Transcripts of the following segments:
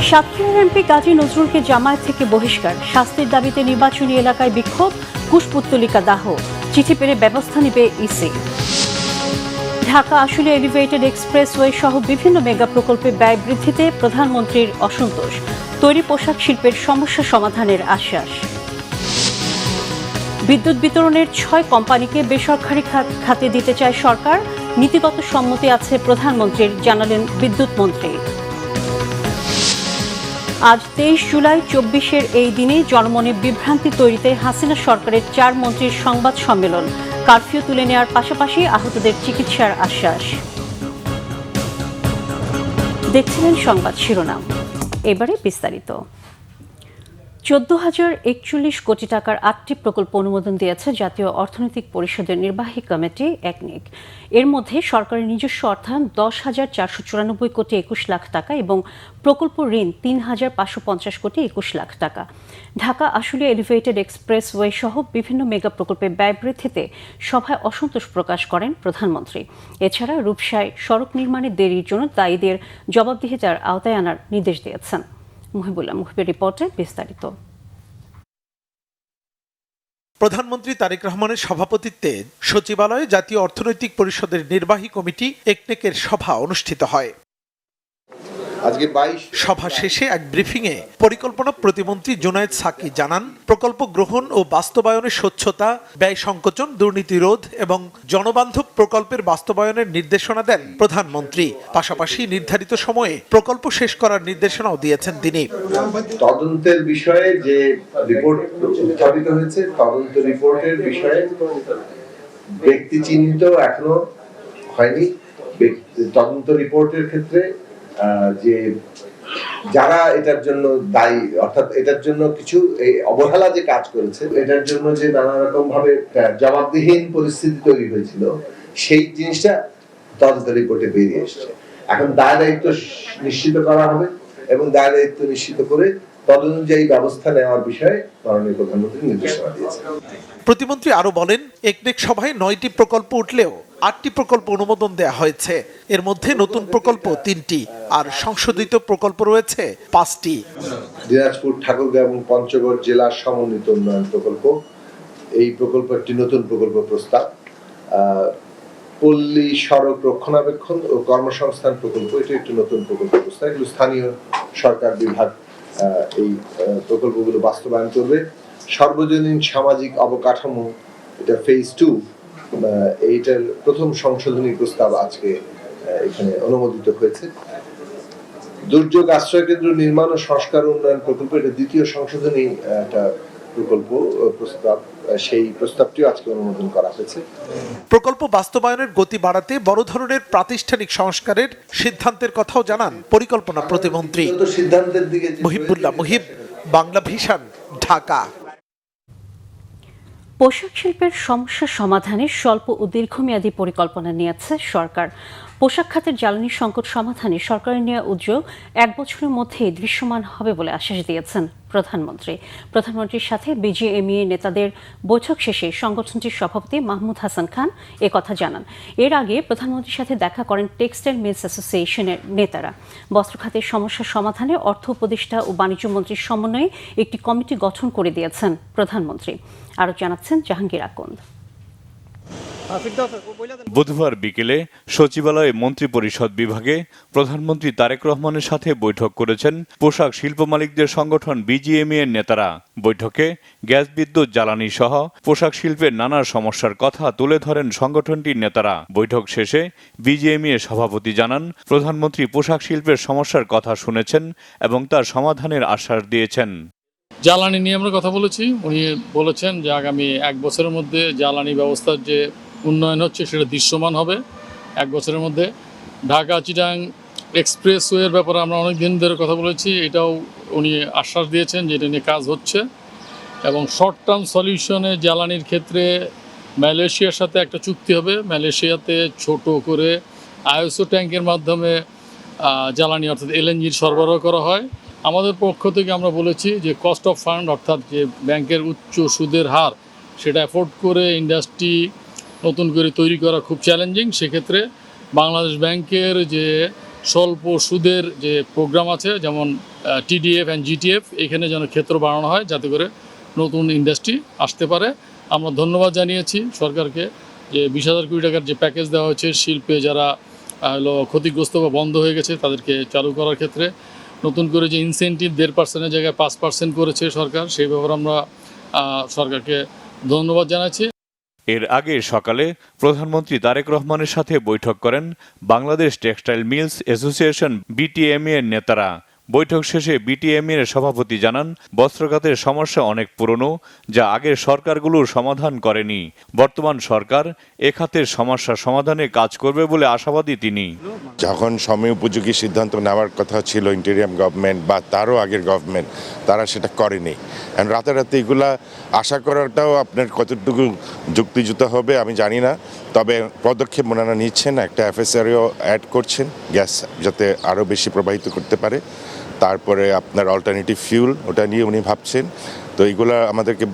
সাতক্ষীরার এমপি কাজী নজরুলকে জামায়াত থেকে বহিষ্কার, শাস্তির দাবিতে নির্বাচনী এলাকায় বিক্ষোভ, কুশপুত্তলিকা দাহ, চিঠি পেলে ব্যবস্থা নেবে EC. Dhaka Ashulia elevated expressway সহ বিভিন্ন মেগা প্রকল্পে ব্যয় বৃদ্ধিতে প্রধানমন্ত্রীর অসন্তোষ, তৈরি পোশাক শিল্পের সমস্যা সমাধানের আশ্বাস। বিদ্যুৎ বিতরণের ৬ কোম্পানিকে বেসরকারি খাতে দিতে চায় সরকার, নীতিগত সম্মতি আছে প্রধানমন্ত্রীর, জানালেন বিদ্যুৎ মন্ত্রী। আজ ২৩ জুলাই ২৪-এর এই দিনে জনমনে বিভ্রান্তি তৈরিতে হাসিনা সরকারের ৪ মন্ত্রীর সংবাদ সম্মেলন, কারফিউ তুলে নেওয়ার পাশাপাশি আহতদের চিকিৎসার আশ্বাস। দেখছিলেন সংবাদ শিরোনাম, এবারে বিস্তারিত। ১৪,০৪১ কোটি টাকার ৮টি প্রকল্প অনুমোদন দিয়েছে জাতীয় অর্থনৈতিক পরিষদের নির্বাহী কমিটি একনেক। এর মধ্যে সরকারের নিজস্ব অর্থায়ন ১০,৪৯৪ কোটি ২১ লাখ টাকা এবং প্রকল্প ঋণ ৩,৫৫০ কোটি ২১ লাখ টাকা। ঢাকা আশুলিয়া এলিভেটেড এক্সপ্রেসওয়ে সহ বিভিন্ন মেগা প্রকল্পে ব্যয় বৃদ্ধিতে সভায় অসন্তোষ প্রকাশ করেন প্রধানমন্ত্রী। এছাড়া রূপসায় সড়ক নির্মাণের দেরির জন্য দায়ীদের জবাবদিহিতার আওতায় আনার নির্দেশ দিয়েছেন। মুহিবুল্লাহ মুহিবের রিপোর্টে বিস্তারিত। প্রধানমন্ত্রী তারেক রহমানের সভাপতিত্বে সচিবালয়ে জাতীয় অর্থনৈতিক পরিষদের নির্বাহী কমিটি একনেকের সভা অনুষ্ঠিত হয়। সভা শেষে এক ব্রিফিংয়ে পরিকল্পনা প্রতিমন্ত্রী জুনায়েদ সাকি জানান, প্রকল্প গ্রহণ ও বাস্তবায়নের স্বচ্ছতা, ব্যয় সংকোচন, দুর্নীতি রোধ এবং জনবান্ধব প্রকল্পের বাস্তবায়নের নির্দেশনা দেন প্রধানমন্ত্রী। পাশাপাশি নির্ধারিত সময়ে প্রকল্প শেষ করার নির্দেশনাও দিয়েছেন তিনি। তদন্তের বিষয়ে যে রিপোর্ট উত্থাপিত হয়েছে, তদন্ত রিপোর্টের বিষয়ে ব্যক্তি চিহ্নিত এখনো হয়নি। তদন্ত রিপোর্টের ক্ষেত্রে যে যারা এটার জন্য দায়ী, অর্থাৎ এটার জন্য কিছু অবহেলা যে কাজ করেছে, এটার জন্য যে নানা রকম ভাবে জবাবদিহীন পরিস্থিতি তৈরি হয়েছিল, সেই জিনিসটা তদন্ত রিপোর্টে বেরিয়ে এসেছে। এখন দায় দায়িত্ব নিশ্চিত করা হবে এবং দায় দায়িত্ব নিশ্চিত করে তদনুযায়ী ব্যবস্থা নেওয়ার বিষয়ে মাননীয় প্রধানমন্ত্রী নির্দেশনা দিয়েছেন। প্রতিমন্ত্রী আরো বলেন, একনেক সভায় 9টি প্রকল্প উঠলেও 8টি প্রকল্প অনুমোদন দেওয়া হয়েছে। এর মধ্যে নতুন প্রকল্প 3টি আর সংশোধিত প্রকল্প রয়েছে 5টি। দিনাজপুর, ঠাকুরগাঁও এবং পঞ্চগড় জেলার সমন্বিত উন্নয়ন প্রকল্প, এই প্রকল্প একটি নতুন প্রকল্প প্রস্তাব। পল্লী সড়ক রক্ষণাবেক্ষণ ও কর্মসংস্থান প্রকল্প, এটি একটি নতুন প্রকল্প প্রস্তাব। এগুলো স্থানীয় সরকার বিভাগ এই প্রকল্পগুলো বাস্তবায়ন করবে। সর্বজনীন সামাজিক অবকাঠামো, এটা ফেজ 2, এইটার প্রথম সংশোধনী প্রস্তাব আজকে এখানে অনুমোদিত হয়েছে। দুর্যোগ আশ্রয় কেন্দ্র নির্মাণ ও সংস্কার উন্নয়ন প্রকল্প, এটা দ্বিতীয় সংশোধনী একটা প্রকল্প প্রস্তাব, সেই প্রস্তাবটিও আজকে অনুমোদন করা হয়েছে। প্রকল্প বাস্তবায়নের গতি বাড়াতে বড় ধরনের প্রাতিষ্ঠানিক সংস্কারের সিদ্ধান্তের কথাও জানান পরিকল্পনা প্রতিমন্ত্রী। সিদ্ধান্তের দিকে মুহিবুল্লাহ মুহিব, বাংলা ভিশন, ঢাকা। পোশাক শিল্পের সমস্যা সমাধানে স্বল্প ও দীর্ঘমেয়াদী পরিকল্পনা নিয়েছে সরকার। পোশাক খাতের জ্বালানি সংকট সমাধানে সরকারের নেওয়া উদ্যোগ 1 বছরের মধ্যেই দৃশ্যমান হবে বলে আশ্বাস দিয়েছেন প্রধানমন্ত্রী। প্রধানমন্ত্রীর সাথে বিজিএমইএ নেতাদের বৈঠক শেষে সংগঠনটির সভাপতি মাহমুদ হাসান খান একথা জানান। এর আগে প্রধানমন্ত্রীর সাথে দেখা করেন টেক্সটাইল মিলস অ্যাসোসিয়েশনের নেতারা। বস্ত্র খাতের সমস্যা সমাধানে অর্থ উপদেষ্টা ও বাণিজ্য মন্ত্রীর সমন্বয়ে একটি কমিটি গঠন করে দিয়েছেন প্রধানমন্ত্রী। আরও জানাচ্ছেন জাহাঙ্গীর আকন্দ। বুধবার বিকেলে সচিবালয়ে মন্ত্রিপরিষদ বিভাগে প্রধানমন্ত্রী তারেক রহমানের সাথে বৈঠক করেছেন পোশাক শিল্প মালিকদের সংগঠন বিজিএমইএ এর নেতারা। বৈঠকে গ্যাস, বিদ্যুৎ, জ্বালানি সহ পোশাক শিল্পের নানা সমস্যার কথা তুলে ধরেন সংগঠনটির নেতারা। বৈঠক শেষে বিজিএমইএ সভাপতি জানান, প্রধানমন্ত্রী পোশাক শিল্পের সমস্যার কথা শুনেছেন এবং তার সমাধানের আশ্বাস দিয়েছেন। জ্বালানি নিয়ে আমরা কথা বলেছি। উনি বলেছেন যে আগামী 1 বছরের মধ্যে জ্বালানি ব্যবস্থার যে উন্নয়ন হচ্ছে সেটা দৃশ্যমান হবে 1 বছরের মধ্যে। ঢাকা চিটাং এক্সপ্রেসওয়ের ব্যাপারে আমরা অনেক দিন ধরে কথা বলেছি, এটাও উনি আশ্বাস দিয়েছেন যে এটা নিয়ে কাজ হচ্ছে। এবং শর্ট টার্ম সলিউশনে জ্বালানির ক্ষেত্রে মালয়েশিয়ার সাথে একটা চুক্তি হবে। মালয়েশিয়াতে ছোট করে আইএসও ট্যাঙ্কের মাধ্যমে জ্বালানি অর্থাৎ এলএনজির সরবরাহ করা হয়। আমাদের পক্ষ থেকে আমরা বলেছি যে কস্ট অফ ফান্ড, অর্থাৎ যে ব্যাংকের উচ্চ সুদের হার, সেটা অ্যাফোর্ড করে ইন্ডাস্ট্রি নতুন করে তৈরি করা খুব চ্যালেঞ্জিং। সেক্ষেত্রে বাংলাদেশ ব্যাংকের যে স্বল্প সুদের যে প্রোগ্রাম আছে যেমন TDF অ্যান্ড GTF, এখানে যেন ক্ষেত্র বাড়ানো হয় যাতে করে নতুন ইন্ডাস্ট্রি আসতে পারে। আমরা ধন্যবাদ জানিয়েছি সরকারকে যে 20,000 কোটি টাকার যে প্যাকেজ দেওয়া হয়েছে শিল্পে যারা ক্ষতিগ্রস্ত বা বন্ধ হয়ে গেছে তাদেরকে চালু করার ক্ষেত্রে, নতুন করে যে ইনসেন্টিভ 1.5%-এর জায়গায় 5% করেছে সরকার, সেই ব্যাপারে আমরা সরকারকে ধন্যবাদ জানাচ্ছি। এর আগে সকালে প্রধানমন্ত্রী তারেক রহমানের সাথে বৈঠক করেন Bangladesh textile mills association BTMA এর নেতারা। বৈঠক শেষে BTMA এর সভাপতি জানান, বস্ত্রখাতের সমস্যা অনেক পুরনো, যা আগের সরকারগুলোর সমাধান করেনি। বর্তমান সরকার এ খাতের সমস্যা সমাধানে কাজ করবে বলে আশাবাদী তিনি। যখন সময় উপযোগী সিদ্ধান্ত নেওয়ার কথা ছিল ইন্টেরিয়াম গভর্নমেন্ট বা তারও আগের গভর্নমেন্ট, তারা সেটা করেনি। রাতারাতি এগুলা আশা করাটাও আপনার কতটুকু যুক্তিযুক্ত হবে আমি জানি না, তবে পদক্ষেপ ওনারা নিচ্ছেন, একটা FSRও অ্যাড করছেন গ্যাস যাতে আরও বেশি প্রবাহিত করতে পারে। তারপরে আপনার অল্টারনেটিভ ফিউল ওটা নিয়ে উনি ভাবছেন। তো এইগুলো আমাদেরকে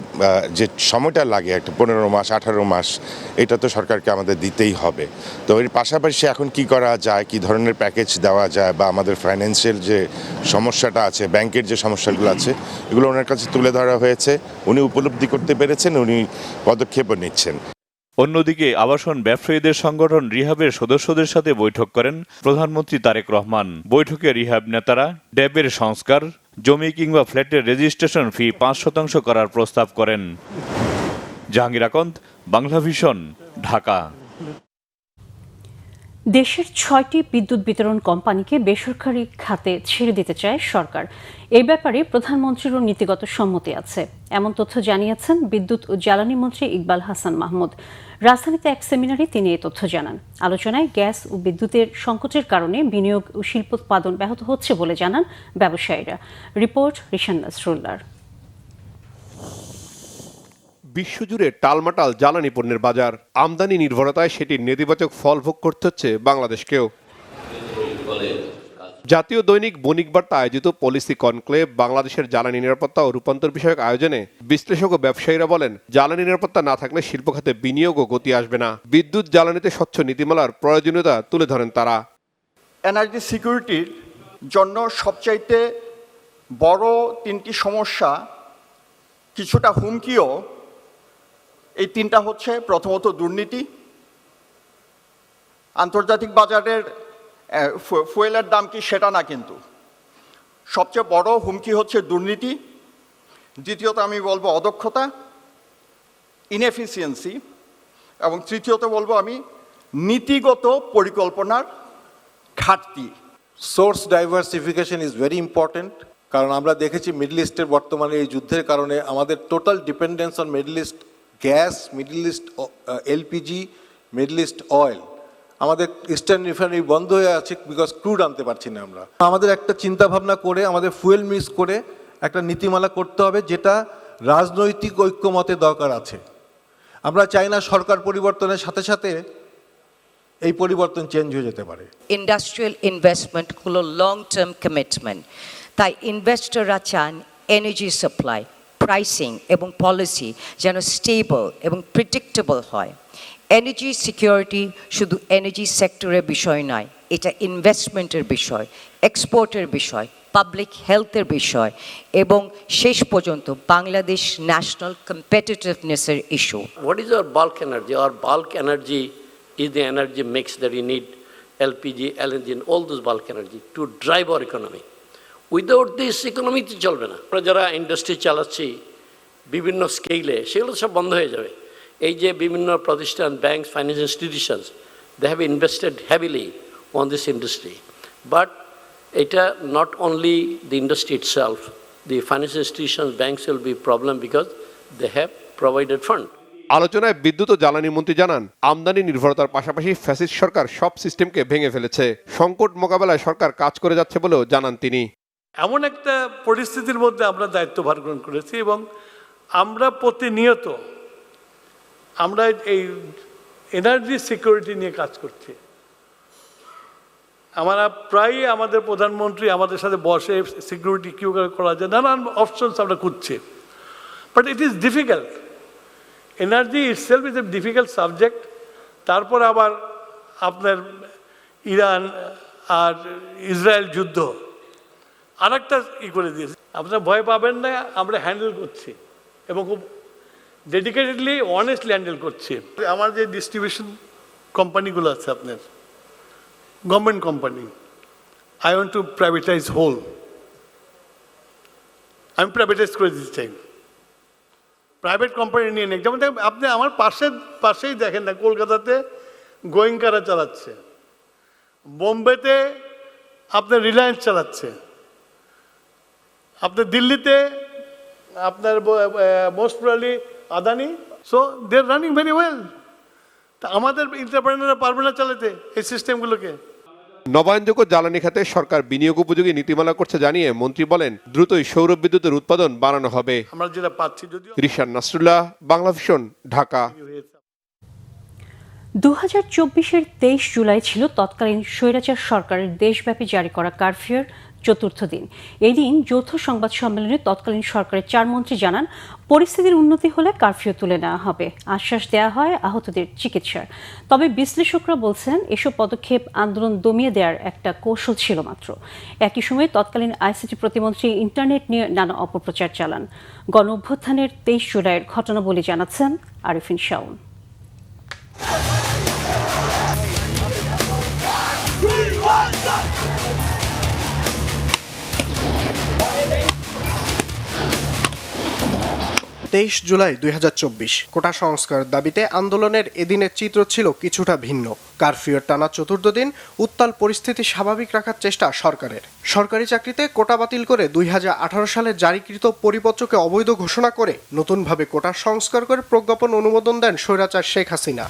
যে সময়টা লাগে একটা 15 মাস 18 মাস, এটা তো সরকারকে আমাদের দিতেই হবে। তো এর পাশাপাশি এখন কি করা যায়, কি ধরনের প্যাকেজ দেওয়া যায়, বা আমাদের ফাইন্যান্সিয়াল যে সমস্যাটা আছে, ব্যাংকের যে সমস্যাগুলো আছে, এগুলো ওনার কাছে তুলে ধরা হয়েছে। উনি উপলব্ধি করতে পেরেছেন, উনি পদক্ষেপও নিচ্ছেন। অন্যদিকে আবাসন ব্যবসায়ীদের সংগঠন রিহাবের সদস্যদের সাথে বৈঠক করেন প্রধানমন্ত্রী তারেক রহমান। বৈঠকে রিহাব নেতারা ড্যাবের সংস্কার, জমি কিংবা ফ্ল্যাটের রেজিস্ট্রেশন ফি 5% করার প্রস্তাব করেন। জাহাঙ্গীর আকন্দ, বাংলা ভিশন, ঢাকা। দেশের 6টি বিদ্যুৎ বিতরণ কোম্পানিকে বেসরকারি খাতে ছেড়ে দিতে চায় সরকার। এই ব্যাপারে প্রধানমন্ত্রীরও নীতিগত সম্মতি আছে, এমন তথ্য জানিয়েছেন বিদ্যুৎ ও জ্বালানি মন্ত্রী ইকবাল হাসান মাহমুদ। রাজধানীতে এক সেমিনারে তিনি এই তথ্য জানান। আলোচনায় গ্যাস ও বিদ্যুতের সংকটের কারণে বিনিয়োগ ও শিল্পোৎপাদন ব্যাহত হচ্ছে বলে জানান ব্যবসায়ীরা। রিপোর্ট রিশান নাসরুল্লাহর। বিশ্বজুড়ে টালমাটাল জ্বালানি পণ্যের বাজার, আমদানি নির্ভরতায় সেটির নেতিবাচক ফল ভোগ করতে হচ্ছে বাংলাদেশকেও। জাতীয় দৈনিক বণিক বার্তা আয়োজিত পলিসি কনক্লেভ বাংলাদেশের জ্বালানি নিরাপত্তা ও রূপান্তর বিষয়ক আয়োজনে বিশ্লেষক ও ব্যবসায়ীরা বলেন, জ্বালানি নিরাপত্তা না থাকলে শিল্প খাতে বিনিয়োগ ও গতি আসবে না। বিদ্যুৎ জ্বালানিতে স্বচ্ছ নীতিমালার প্রয়োজনীয়তা তুলে ধরেন তারা। এনার্জি সিকিউরিটির জন্য সবচাইতে বড় 3টি সমস্যা, কিছুটা হুমকিও। এই 3টা হচ্ছে, প্রথমত দুর্নীতি, আন্তর্জাতিক বাজারের ফুয়েলের দাম কি সেটা না, কিন্তু সবচেয়ে বড় হুমকি হচ্ছে দুর্নীতি। দ্বিতীয়ত আমি বলবো অদক্ষতা, ইনএফিসিয়েন্সি, এবং তৃতীয়ত বলবো আমি নীতিগত পরিকল্পনার ঘাটতি। Source diversification is very important, কারণ আমরা দেখেছি মিডল ইস্টের বর্তমানে এই যুদ্ধের কারণে আমাদের total dependence on middle east gas, middle east LPG, middle east oil, আমাদের ইস্টার্ন রিফাইনারি বন্ধ হয়ে আছে বিকজ ক্রুড আনতে পারছি না আমরা। আমাদের একটা চিন্তা ভাবনা করে আমাদের ফুয়েল মিক্স করে একটা নীতিমালা করতে হবে, যেটা রাজনৈতিক ঐক্যমতের দরকার আছে। আমরা চাই না সরকার পরিবর্তনের সাথে সাথে এই পরিবর্তন চেঞ্জ হয়ে যেতে পারে। ইন্ডাস্ট্রিয়াল ইনভেস্টমেন্ট হলো লং টার্ম কমিটমেন্ট, তাই ইনভেস্টররা চান এনার্জি সাপ্লাই, প্রাইসিং এবং পলিসি যেন স্টেবল এবং প্রেডিক্টেবল হয়। এনার্জি সিকিউরিটি শুধু এনার্জি সেক্টরের বিষয় নয়, এটা ইনভেস্টমেন্টের বিষয়, এক্সপোর্টের বিষয়, পাবলিক হেলথের বিষয়, এবং শেষ পর্যন্ত বাংলাদেশ ন্যাশনাল কম্পিটিটিভনেসের issue. What is our bulk energy? Our bulk energy is the energy mix that we need, LPG, LNG, and all those bulk energy to drive our economy. Without this economy তো চলবে না। আমরা যারা industry চালাচ্ছি বিভিন্ন স্কেলে, সেগুলো সব বন্ধ হয়ে যাবে। এই যে বিভিন্ন প্রতিষ্ঠান, banks, financial institutions, they have invested heavily on this industry, but it's not only the industry itself, the financial institutions, banks will be problem because they have provided fund. আলোচনায় বিদ্যুৎ ও জ্বালানি মন্ত্রী জানান, আমদানি নির্ভরতার পাশাপাশি ফ্যাসিস্ট সরকার সব সিস্টেমকে ভেঙে ফেলেছে। সংকট মোকাবেলায় সরকার কাজ করে যাচ্ছে বলেও জানান তিনি। এমন একটা পরিস্থিতির মধ্যে আমরা দায়িত্বভার গ্রহণ করেছি এবং আমরা প্রতিনিয়ত আমরা এই এনার্জি সিকিউরিটি নিয়ে কাজ করছি। আমরা প্রায়ই আমাদের প্রধানমন্ত্রী আমাদের সাথে বসে সিকিউরিটি কিউ করা যায়, নানান অপশনস আমরা খুঁজছি, but it is difficult. Energy itself is a difficult subject. তারপর আবার আপনার ইরান, আর ইসরায়েল যুদ্ধ আর একটা করে দিয়েছে। আপনারা ভয় পাবেন না, আমরা হ্যান্ডেল করছি এবং খুব ডেডিকেটেডলি অনেস্টলি হ্যান্ডেল করছি। আমার যে ডিস্ট্রিবিউশন কোম্পানিগুলো আছে আপনার government company, I want to privatise whole, আমি প্রাইভেটাইজ করে দিতে চাই। প্রাইভেট কোম্পানি নিয়ে নেই, যেমন আপনি আমার পাশেই দেখেন না, কলকাতাতে গোয়েঙ্কারা চালাচ্ছে, বোম্বেতে আপনার রিলায়েন্স চালাচ্ছে, আপনার দিল্লিতে আপনার most probably Adani. So they are running very well. তা আমাদের এন্টারপ্রেনাররা পারবে না চালাতে এই সিস্টেমগুলোকে। নবায়নযোগ্য জ্বালানি খাতে সরকার বিনিয়োগ উপযোগী নীতিমালা করছে জানিয়ে মন্ত্রী বলেন, দ্রুতই সৌর বিদ্যুতের উৎপাদন বাড়ানো হবে। আমরা যেটা পাচ্ছি যদিও। রিশান নাসরুল্লাহ, বাংলা ভিশন, ঢাকা। 2024-এর 23 জুলাই ছিল তৎকালীন স্বৈরাচার সরকারের দেশব্যাপী জারি করা কারফিউর চতুর্থ দিন। এই দিন যৌথ সংবাদ সম্মেলনে তৎকালীন সরকারের 4 মন্ত্রী জানান, পরিস্থিতির উন্নতি হলে কারফিউ তুলে নেওয়া হবে। আশ্বাস দেওয়া হয় আহতদের চিকিৎসার। তবে বিশ্লেষকরা বলছেন, এসব পদক্ষেপ আন্দোলন দমিয়ে দেওয়ার একটা কৌশল ছিল মাত্র। একই সময়ে তৎকালীন আইসিটি প্রতিমন্ত্রী ইন্টারনেট নিয়ে নানা অপপ্রচার চালান। গণ অভ্যুত্থানের 23 জুলাইয়ের ঘটনা বলে জানাচ্ছেন আরিফিন শাওন। জুলাই 2024 কোটা সংস্কার দাবিতে আন্দোলনের এদিনের চিত্র ছিল কিছুটা ভিন্ন। কারফিউর টানা চতুর্থ দিন, উত্তাল পরিস্থিতি স্বাভাবিক রাখার চেষ্টা সরকারের। সরকারি চাকরিতে কোটা বাতিল করে 2018 সালে জারিকৃত পরিপত্রকে অবৈধ ঘোষণা করে নতুনভাবে কোটা সংস্কার করে প্রজ্ঞাপন অনুমোদন দেন স্বৈরাচার শেখ হাসিনা।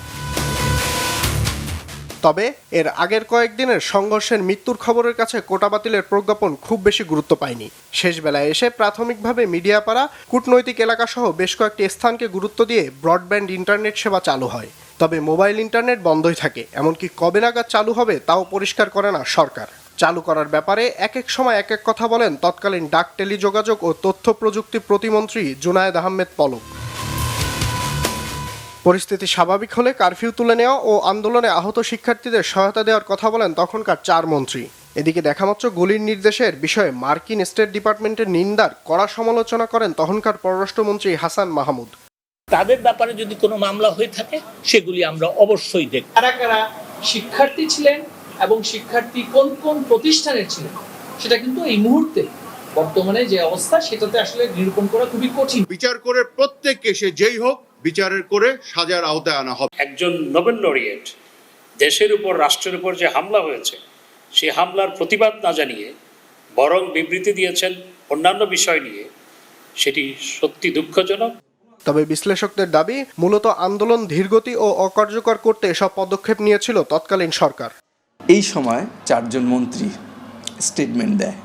তবে এর আগের কয়েকদিনের সংঘর্ষের মৃত্যুর খবরের কাছে কোটা বাতিলের প্রজ্ঞাপন খুব বেশি গুরুত্ব পায়নি। শেষ বেলায় এসে প্রাথমিকভাবে মিডিয়াপাড়া, কূটনৈতিক এলাকাসহ বেশ কয়েকটি স্থানকে গুরুত্ব দিয়ে ব্রডব্যান্ড ইন্টারনেট সেবা চালু হয়। তবে মোবাইল ইন্টারনেট বন্ধই থাকে, এমনকি কবে নাগাদ চালু হবে তাও পরিষ্কার করে না সরকার। চালু করার ব্যাপারে এক এক সময় এক এক কথা বলেন তৎকালীন ডাক, টেলিযোগাযোগ ও তথ্য প্রযুক্তি প্রতিমন্ত্রী জুনায়েদ আহমেদ পলক। পরিস্থিতি স্বাভাবিক হলে কারফিউ তুলে নেওয়া ও আন্দোলনে আহত শিক্ষার্থীদের সহায়তা দেওয়ার কথা বলেন তখনকার 4 মন্ত্রী। এদিকে দেখামাত্র গুলির নির্দেশের বিষয়ে মার্কিন স্টেট ডিপার্টমেন্টের নিন্দার কড়া সমালোচনা করেন তখনকার পররাষ্ট্রমন্ত্রী হাসান মাহমুদ। তাদের ব্যাপারে যদি কোনো মামলা হয়ে থাকে সেগুলি আমরা অবশ্যই দেখব। কারা কারা শিক্ষার্থী ছিলেন এবং শিক্ষার্থী কোন কোন প্রতিষ্ঠানের ছিলেন সেটা কিন্তু এই মুহূর্তে বর্তমানে যে অবস্থা সেটাতে আসলে নিরূপণ করা খুবই কঠিন। বিচার করে প্রত্যেক কেসে যেই হোক বিচারের করে সাজার আওতায় আনা হবে। একজন নোবেল লরিয়েট দেশের উপর, রাষ্ট্রের উপর যে হামলা হয়েছে সেই হামলার প্রতিবাদ না জানিয়ে বরং বিবৃতি দিয়েছেন অন্যান্য বিষয় নিয়ে, সেটি সত্যি দুঃখজনক। তবে বিশ্লেষকদের দাবি, মূলত আন্দোলন ধীরগতি ও অকার্যকর করতে এসব পদক্ষেপ নিয়েছিল তৎকালীন সরকার। এই সময় 4 জন মন্ত্রী স্টেটমেন্ট দেয়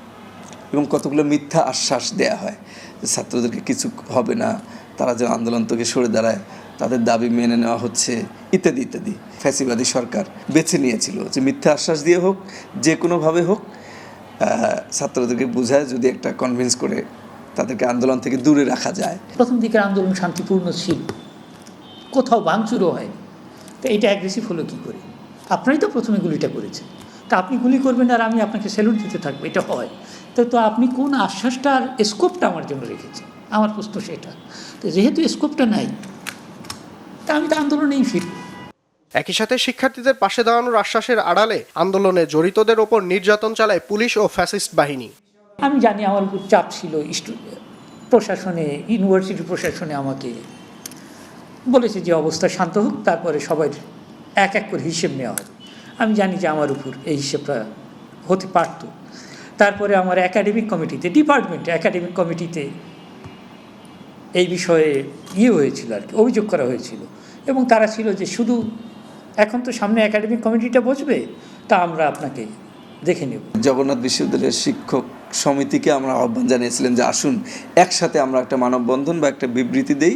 এবং কতগুলো মিথ্যা আশ্বাস দেয়া হয় যে ছাত্রদেরকে কিছু হবে না, তারা যেন আন্দোলন থেকে সরে দাঁড়ায়, তাদের দাবি মেনে নেওয়া হচ্ছে, ইত্যাদি ইত্যাদি। ফ্যাসিবাদী সরকার বেছে নিয়েছিল যে মিথ্যা আশ্বাস দিয়ে হোক, যে কোনোভাবে হোক, ছাত্রদেরকে বোঝায় যদি একটা কনভিন্স করে তাদেরকে আন্দোলন থেকে দূরে রাখা যায়। প্রথম দিকের আন্দোলন শান্তিপূর্ণ ছিল, কোথাও ভাঙচুরও হয়নি। তো এটা অ্যাগ্রেসিভ হলো কী করে? আপনারাই তো প্রথমে গুলিটা করেছেন, তা আপনি গুলি করবেন আর আমি আপনাকে স্যালুট দিতে থাকবো, এটা হয়? তো আপনি কোন আশ্বাসটার স্কোপটা আমার জন্য রেখেছেন? আমার প্রশ্ন সেটা। তো যেহেতু স্কোপটা নাই, তা আমি তো আন্দোলনেই ফিরব। একই সাথে শিক্ষার্থীদের পাশে দাঁড়ানোর আশ্বাসের আড়ালে আন্দোলনে জড়িতদের ওপর নির্যাতন চালায় পুলিশ ও ফ্যাসিস্ট বাহিনী। আমি জানি আমার উপর চাপ ছিল, প্রশাসনে, ইউনিভার্সিটি প্রশাসনে আমাকে বলেছে যে অবস্থা শান্ত হোক, তারপরে সবাই এক এক করে হিসেব নেওয়া হয়। আমি জানি যে আমার উপর এই হিসেবটা হতে পারত। তারপরে আমার একাডেমিক কমিটিতে, ডিপার্টমেন্টে একাডেমিক কমিটিতে এই বিষয়ে হয়েছিল আর কি, অভিযোগ করা হয়েছিল। এবং তারা ছিল যে শুধু এখন তো সামনে একাডেমিক কমিটিটা বসবে, তা আমরা আপনাকে দেখে নেব। জগন্নাথ বিশ্ববিদ্যালয়ের শিক্ষক সমিতিকে আমরা আহ্বান জানিয়েছিলেন যে আসুন একসাথে আমরা একটা মানববন্ধন বা একটা বিবৃতি দেই,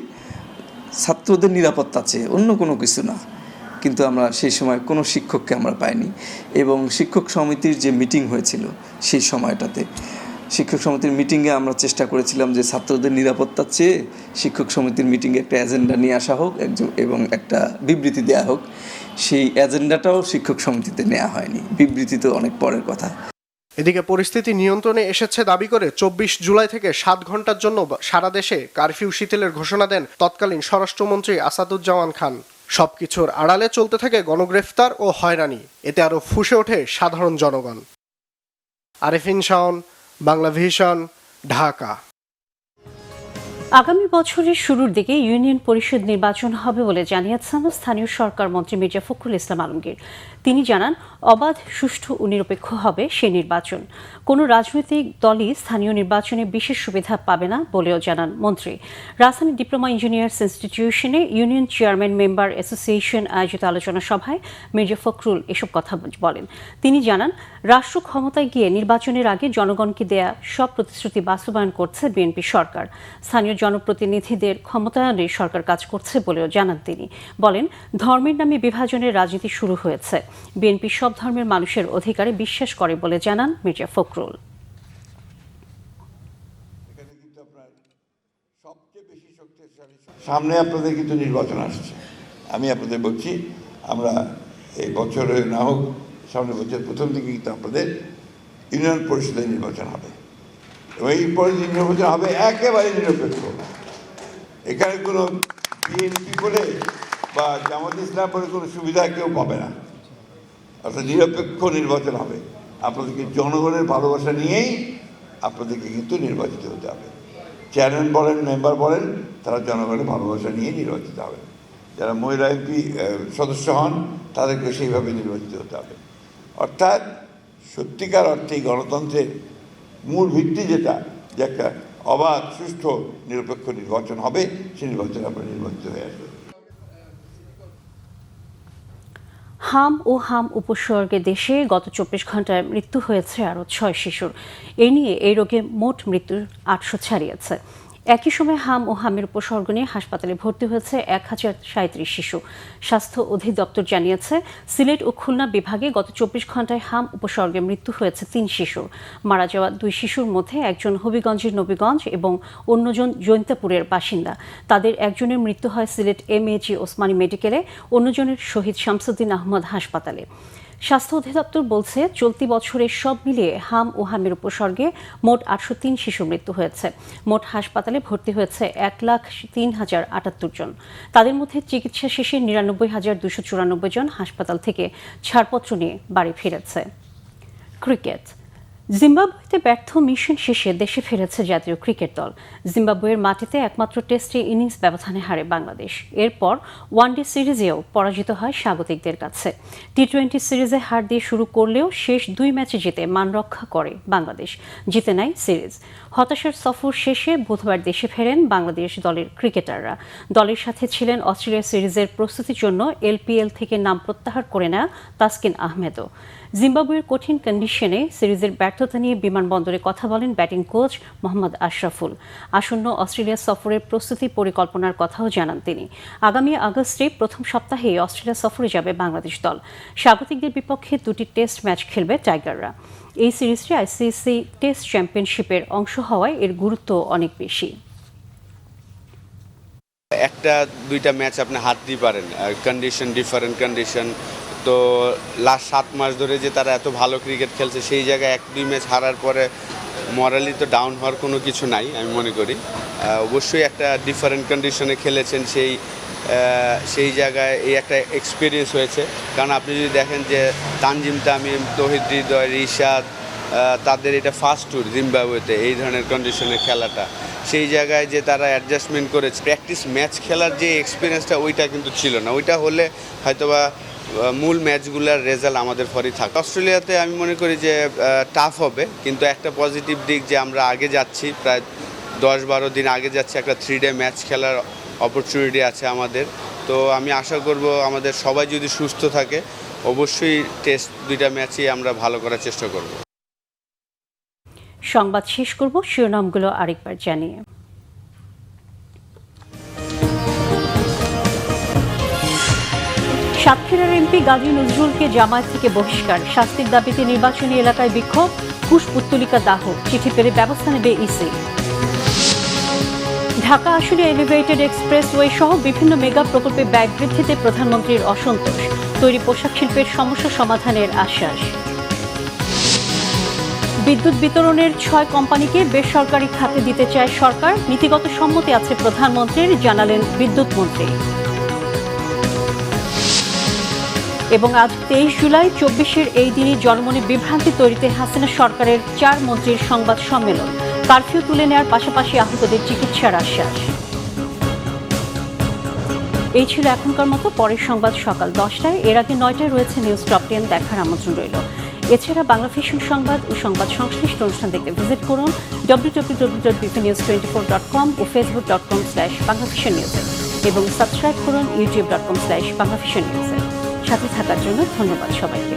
ছাত্রদের নিরাপত্তা চেয়ে, অন্য কোনো কিছু না। কিন্তু আমরা সেই সময় কোনো শিক্ষককে আমরা পাইনি। এবং শিক্ষক সমিতির যে মিটিং হয়েছিল সেই সময়টাতে, শিক্ষক সমিতির মিটিংয়ে আমরা চেষ্টা করেছিলাম যে ছাত্রদের নিরাপত্তার চেয়ে শিক্ষক সমিতির মিটিংয়ে একটা এজেন্ডা নিয়ে আসা হোক এবং একটা বিবৃতি দেওয়া হোক। সেই এজেন্ডাটাও শিক্ষক সমিতিতে নেওয়া হয়নি, বিবৃতি তো অনেক পরের কথা। এদিকে পরিস্থিতি নিয়ন্ত্রণে এসেছে দাবি করে 24 জুলাই থেকে 7 ঘন্টার জন্য সারা দেশে কারফিউ শিথিলের ঘোষণা দেন তৎকালীন স্বরাষ্ট্রমন্ত্রী আসাদুজ্জামান খান। সবকিছুর আড়ালে চলতে থাকে গণগ্রেফতার ও হয়রানি, এতে আরো ফুঁসে ওঠে সাধারণ জনগণ। আরেফিন শাওন, বাংলা ভিশন, ঢাকা। আগামী বছরের শুরুর দিকে ইউনিয়ন পরিষদ নির্বাচন হবে বলে জানিয়েছেন স্থানীয় সরকার মন্ত্রী মির্জা ফখরুল ইসলাম আলমগীর। তিনি জানান, অবাধ, সুষ্ঠু ও নিরপেক্ষ হবে সেই নির্বাচন। কোনো রাজনৈতিক দলই স্থানীয় নির্বাচনে বিশেষ সুবিধা পাবে না বলেও জানান মন্ত্রী। রাজধানী ডিপ্লোমা ইঞ্জিনিয়ার্স ইনস্টিটিউশনে ইউনিয়ন চেয়ারম্যান মেম্বার অ্যাসোসিয়েশন আয়োজিত আলোচনা সভায় মির্জা ফখরুল এসব কথা বলেন। তিনি জানান, রাষ্ট্র ক্ষমতায় গিয়ে নির্বাচনের আগে জনগণকে দেয়া সব প্রতিশ্রুতি বাস্তবায়ন করছে বিএনপি সরকার। স্থানীয় জনপ্রতিনিধিদের ক্ষমতায়নে সরকার কাজ করছে বলেও জানান তিনি। বলেন, ধর্মের নামে বিভাজনের রাজনীতি শুরু হয়েছে। বিএনপি সব ধর্মের মানুষের অধিকারে বিশ্বাস করে বলে জানান মির্জা ফখরুল। সামনে আপনাদের কিন্তু নির্বাচন আসছে। আমি আপনাদের বলছি, আমরা এই বছরে না হোক সামনের বছর প্রথম দিকে কিন্তু আপনাদের ইউনিয়ন পরিষদের নির্বাচন হবে এবং এই নির্বাচন হবে একেবারে নিরপেক্ষ। এখানে কোনো বিএনপি বলে বা জামাত ইসলাম বলে কোনো সুবিধা কেউ পাবে না। অর্থাৎ নিরপেক্ষ নির্বাচন হবে। আপনাদেরকে জনগণের ভালোবাসা নিয়েই আপনাদেরকে কিন্তু নির্বাচিত হতে হবে। চেয়ারম্যান বলেন, মেম্বার বলেন, তারা জনগণের ভালোবাসা নিয়ে নির্বাচিত হবে। যারা মহিলা এমপি সদস্য হন তাদেরকে সেইভাবে নির্বাচিত হতে হবে। অর্থাৎ সত্যিকার অর্থেই গণতন্ত্রের মূল ভিত্তি যেটা, যে একটা অবাধ, সুষ্ঠু, নিরপেক্ষ নির্বাচন হবে, সেই নির্বাচনে আমরা নির্বাচিত হয়ে আসবে। হাম ও হাম উপসর্গে দেশে গত 24 ঘন্টায় মৃত্যু হয়েছে আরও 6 শিশুর। এ নিয়ে এই রোগে মোট মৃত্যুর 800 ছাড়িয়েছে। একই সময় হাম ও হামের উপসর্গ নিয়ে হাসপাতালে ভর্তি হয়েছে 1037 শিশু। স্বাস্থ্য অধিদপ্তর জানিয়েছে, সিলেট ও খুলনা বিভাগে গত 24 ঘন্টায় হাম উপসর্গে মৃত্যু হয়েছে 3 শিশুর। মারা যাওয়া 2 শিশুর মধ্যে একজন হবিগঞ্জের নবীগঞ্জ এবং অন্যজন জৈন্তাপুরের বাসিন্দা। তাদের একজনের মৃত্যু হয় সিলেট এমএজি ওসমানী মেডিকেলে, অন্যজনের শহীদ শামসুদ্দিন আহমদ হাসপাতালে। স্বাস্থ্য অধিদপ্তর বলছে, চলতি বছরে সব মিলিয়ে হাম ও হামের উপসর্গে মোট 803 শিশুর মৃত্যু হয়েছে। মোট হাসপাতালে ভর্তি হয়েছে 1,03,078 জন। তাদের মধ্যে চিকিৎসা শেষে 99,294 জন হাসপাতাল থেকে ছাড়পত্র নিয়ে বাড়ি ফিরেছে। ক্রিকেট। জিম্বাবুয়েতে ব্যর্থ মিশন শেষে দেশে ফিরেছে জাতীয় ক্রিকেট দল। জিম্বাবুয়ের মাটিতে একমাত্র টেস্টে ইনিংস ব্যবধানে হারে বাংলাদেশ। এরপর ওয়ানডে সিরিজেও পরাজিত হয় স্বাগতিকদের কাছে। টি-20 সিরিজে হার দিয়ে শুরু করলেও শেষ 2 ম্যাচে জিতে মান রক্ষা করে বাংলাদেশ, জিতে নেয় সিরিজ। হতাশার সফর শেষে বুধবার দেশে ফেরেন বাংলাদেশ দলের ক্রিকেটাররা। দলের সাথে ছিলেন অস্ট্রেলিয়া সিরিজের প্রস্তুতির জন্য এলপিএল থেকে নাম প্রত্যাহার করে নেওয়া তাসকিন আহমেদও। জিম্বাবুয়ের কঠিন কন্ডিশনে সিরিজের ব্যর্থতা নিয়ে বিমানবন্দরে কথা বলেন ব্যাটিং কোচ মোহাম্মদ আশরাফুল। আসন্ন অস্ট্রেলিয়া সফরের প্রস্তুতি পরিকল্পনার কথাও জানান তিনি। আগামী আগস্টে প্রথম সপ্তাহে অস্ট্রেলিয়া সফরে যাবে বাংলাদেশ দল। স্বাগতিকদের বিপক্ষে 2টি টেস্ট ম্যাচ খেলবে টাইগাররা। এই সিরিজটি আইসিসি টেস্ট চ্যাম্পিয়নশিপের অংশ হওয়ায় এর গুরুত্ব অনেক বেশি। একটা 2টা ম্যাচ আপনি হাত দিয়ে পারেন, কন্ডিশন, ডিফারেন্ট কন্ডিশন। তো লাস্ট 7 মাস ধরে যে তারা এত ভালো ক্রিকেট খেলছে, সেই জায়গায় 1-2 ম্যাচ হারার পরে মরালি তো ডাউন হওয়ার কোনো কিছু নাই আমি মনে করি। অবশ্যই একটা ডিফারেন্ট কন্ডিশনে খেলেছেন, সেই জায়গায় এই একটা এক্সপিরিয়েন্স হয়েছে। কারণ আপনি যদি দেখেন যে তানজিম তামিম, তৌহিদ হৃদয়, রিশাদ, তাদের এটা ফার্স্ট ট্যুর জিম্বাবুয়েতে এই ধরনের কন্ডিশনে খেলাটা। সেই জায়গায় যে তারা অ্যাডজাস্টমেন্ট করেছে, প্র্যাকটিস ম্যাচ খেলার যে এক্সপিরিয়েন্সটা ওইটা কিন্তু ছিল না। ওইটা হলে হয়তোবা মূল ম্যাচগুলোর রেজাল্ট আমাদের পরেই থাকে। অস্ট্রেলিয়াতে আমি মনে করি যে টাফ হবে, কিন্তু একটা পজিটিভ দিক যে আমরা আগে যাচ্ছি, প্রায় 10-12 দিন আগে যাচ্ছি, একটা 3-ডে ম্যাচ খেলার অপরচুনিটি আছে আমাদের। তো আমি আশা করব আমাদের সবাই যদি সুস্থ থাকে, অবশ্যই টেস্ট 2টা ম্যাচই আমরা ভালো করার চেষ্টা করব। সংবাদ শেষ করব শিরোনামগুলো আরেকবার জানিয়ে। সাতক্ষীরার এমপি গাজী নজরুলকে জামায়াত থেকে বহিষ্কার, শাস্তির দাবিতে নির্বাচনী এলাকায় বিক্ষোভ, কুশপুত্তলিকা দাহ, চিঠি পেলে ব্যবস্থা নেবে EC. Dhaka Ashulia elevated expressway সহ বিভিন্ন মেগা প্রকল্পে ব্যয় বৃদ্ধিতে প্রধানমন্ত্রীর অসন্তোষ, তৈরি পোশাক শিল্পের সমস্যা সমাধানের আশ্বাস। বিদ্যুৎ বিতরণের 6 কোম্পানিকে বেসরকারি খাতে দিতে চায় সরকার, নীতিগত সম্মতি আছে প্রধানমন্ত্রীর, জানালেন বিদ্যুৎ মন্ত্রী। এবং আজ 23 জুলাই, 24-এর এই দিনই জনমনে বিভ্রান্তি তৈরিতে হাসিনা সরকারের 4 মন্ত্রীর সংবাদ সম্মেলন, কারফিউ তুলে নেওয়ার পাশাপাশি আহতদের চিকিৎসার আশ্বাস। এই ছিল এখনকার মতো, পরের সংবাদ সকাল 10টায়, এর আগে 9টায় রয়েছে নিউজ টপ 10 দেখার আমন্ত্রণ রইল। এছাড়া বাংলা ভিশন সংবাদ ও সংবাদ সংশ্লিষ্ট অনুষ্ঠান দেখতে ভিজিট করুন www.bpnews24.com ও facebook.com/banglavisionnews এবং সাবস্ক্রাইব করুন youtube.com/banglavisionnews। সাথে থাকার জন্য ধন্যবাদ সবাইকে।